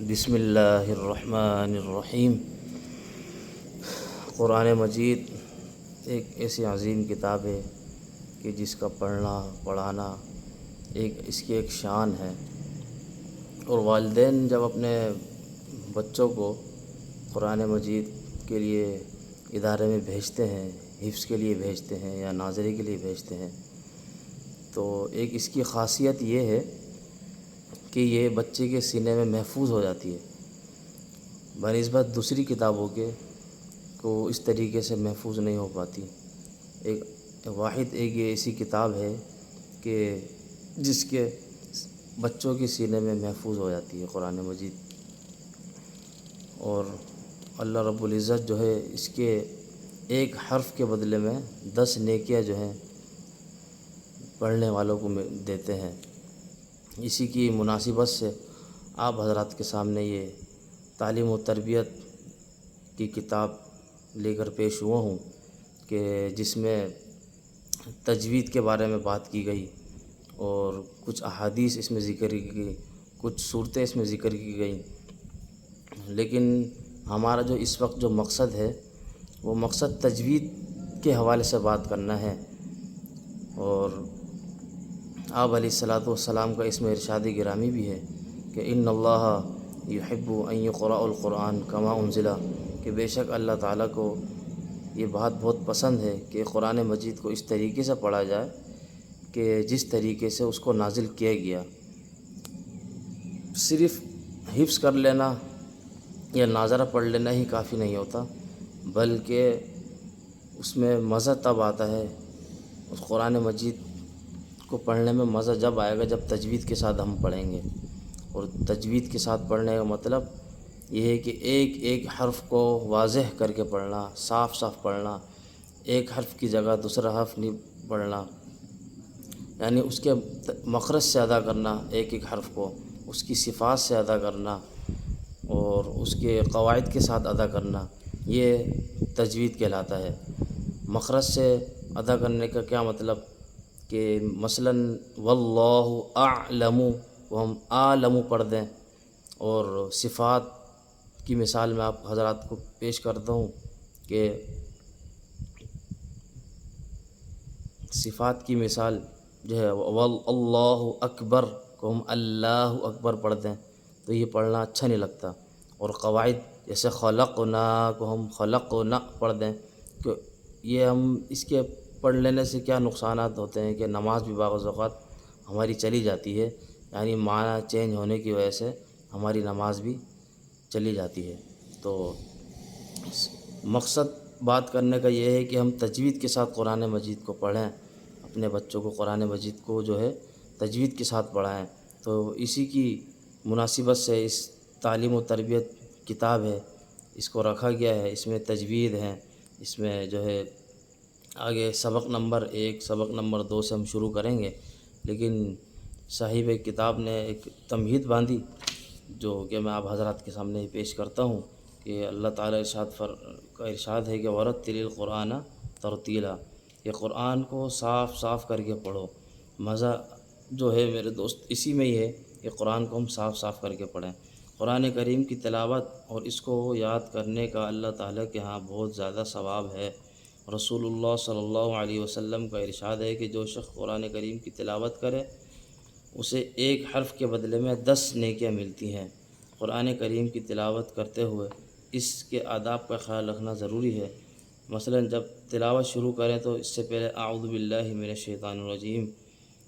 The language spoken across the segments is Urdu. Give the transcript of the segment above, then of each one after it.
بسم اللہ الرحمن الرحیم۔ قرآن مجید ایک ایسی عظیم کتاب ہے کہ جس کا پڑھنا پڑھانا اس کی ایک شان ہے، اور والدین جب اپنے بچوں کو قرآن مجید کے لیے ادارے میں بھیجتے ہیں، حفظ کے لیے بھیجتے ہیں یا ناظری کے لیے بھیجتے ہیں، تو ایک اس کی خاصیت یہ ہے کہ یہ بچے کے سینے میں محفوظ ہو جاتی ہے بنسبت دوسری کتابوں کے کو اس طریقے سے محفوظ نہیں ہو پاتی۔ ایک یہ ایسی کتاب ہے کہ جس کے بچوں کے سینے میں محفوظ ہو جاتی ہے قرآن مجید، اور اللہ رب العزت جو ہے اس کے ایک حرف کے بدلے میں 10 نیکیاں جو ہیں پڑھنے والوں کو دیتے ہیں۔ اسی کی مناسبت سے آپ حضرات کے سامنے یہ تعلیم و تربیت کی کتاب لے کر پیش ہوا ہوں کہ جس میں تجوید کے بارے میں بات کی گئی اور کچھ احادیث اس میں ذکر کی گئی، کچھ صورتیں اس میں ذکر کی گئیں، لیکن ہمارا جو اس وقت جو مقصد ہے وہ مقصد تجوید کے حوالے سے بات کرنا ہے۔ اور آپ علیہ الصلاۃ والسلام کا اس میں ارشاد گرامی بھی ہے کہ ان اللہ یحب ان یقرأ القرآن کما انزل، کہ بے شک اللہ تعالیٰ کو یہ بات بہت پسند ہے کہ قرآن مجید کو اس طریقے سے پڑھا جائے کہ جس طریقے سے اس کو نازل کیا گیا۔ صرف حفظ کر لینا یا ناظرہ پڑھ لینا ہی کافی نہیں ہوتا، بلکہ اس میں مزہ تب آتا ہے، اس قرآن مجید کو پڑھنے میں مزہ جب آئے گا جب تجوید کے ساتھ ہم پڑھیں گے۔ اور تجوید کے ساتھ پڑھنے کا مطلب یہ ہے کہ ایک ایک حرف کو واضح کر کے پڑھنا، صاف صاف پڑھنا، ایک حرف کی جگہ دوسرا حرف نہیں پڑھنا، یعنی اس کے مخرج سے ادا کرنا ایک ایک حرف کو، اس کی صفات سے ادا کرنا اور اس کے قواعد کے ساتھ ادا کرنا، یہ تجوید کہلاتا ہے۔ مخرج سے ادا کرنے کا کیا مطلب کہ مثلاً واللہ اعلم کو ہم عالم پڑھ دیں، اور صفات کی مثال میں آپ حضرات کو پیش کرتا ہوں کہ صفات کی مثال جو ہے واللہ اکبر کو ہم اللہ اکبر پڑھ دیں تو یہ پڑھنا اچھا نہیں لگتا، اور قواعد جیسے خلقنا کو ہم خلقنا پڑھ دیں کہ یہ ہم اس کے پڑھ لینے سے کیا نقصانات ہوتے ہیں کہ نماز بھی بعض اوقات ہماری چلی جاتی ہے، یعنی معنی چینج ہونے کی وجہ سے ہماری نماز بھی چلی جاتی ہے۔ تو مقصد بات کرنے کا یہ ہے کہ ہم تجوید کے ساتھ قرآن مجید کو پڑھیں، اپنے بچوں کو قرآن مجید کو جو ہے تجوید کے ساتھ پڑھائیں۔ تو اسی کی مناسبت سے اس تعلیم و تربیت کتاب ہے، اس کو رکھا گیا ہے، اس میں تجوید ہیں، اس میں جو ہے آگے سبق نمبر 1 سبق نمبر 2 سے ہم شروع کریں گے، لیکن صاحب کتاب نے ایک تمہید باندھی جو کہ میں آپ حضرات کے سامنے پیش کرتا ہوں کہ اللہ تعالیٰ کا ارشاد ہے کہ ورتل القرآن ترتیلا، کہ قرآن کو صاف صاف کر کے پڑھو۔ مزہ جو ہے میرے دوست اسی میں ہی ہے کہ قرآن کو ہم صاف صاف کر کے پڑھیں۔ قرآن کریم کی تلاوت اور اس کو یاد کرنے کا اللہ تعالیٰ کے ہاں بہت زیادہ ثواب ہے۔ رسول اللہ صلی اللہ علیہ وسلم کا ارشاد ہے کہ جو شخص قرآن کریم کی تلاوت کرے اسے ایک حرف کے بدلے میں 10 نیکیاں ملتی ہیں۔ قرآن کریم کی تلاوت کرتے ہوئے اس کے آداب کا خیال رکھنا ضروری ہے۔ مثلا جب تلاوت شروع کریں تو اس سے پہلے اعوذ باللہ من الشیطان الرجیم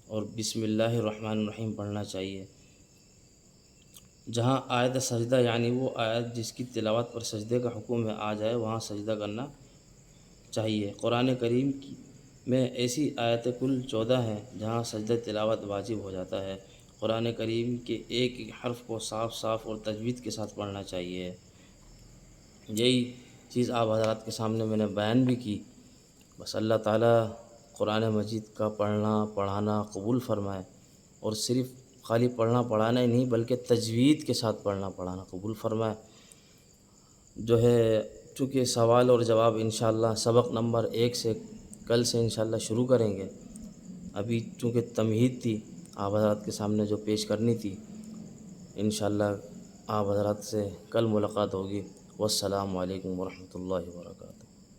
اور بسم اللہ الرحمن الرحیم پڑھنا چاہیے۔ جہاں آیت سجدہ یعنی وہ آیت جس کی تلاوت پر سجدے کا حکم آ جائے وہاں سجدہ کرنا چاہیے۔ قرآن کریم میں ایسی آیت کل 14 ہیں جہاں سجدہ تلاوت واجب ہو جاتا ہے۔ قرآن کریم کے ایک ایک حرف کو صاف صاف اور تجوید کے ساتھ پڑھنا چاہیے۔ یہی چیز آپ حضرات کے سامنے میں نے بیان بھی کی۔ بس اللہ تعالیٰ قرآن مجید کا پڑھنا پڑھانا قبول فرمائے، اور صرف خالی پڑھنا پڑھانا ہی نہیں بلکہ تجوید کے ساتھ پڑھنا پڑھانا قبول فرمائے۔ جو ہے چونکہ سوال اور جواب انشاءاللہ سبق نمبر 1 سے کل سے انشاءاللہ شروع کریں گے۔ ابھی چونکہ تمہید تھی آپ حضرات کے سامنے جو پیش کرنی تھی، انشاءاللہ آپ حضرات سے کل ملاقات ہوگی۔ والسلام علیکم ورحمۃ اللہ وبرکاتہ۔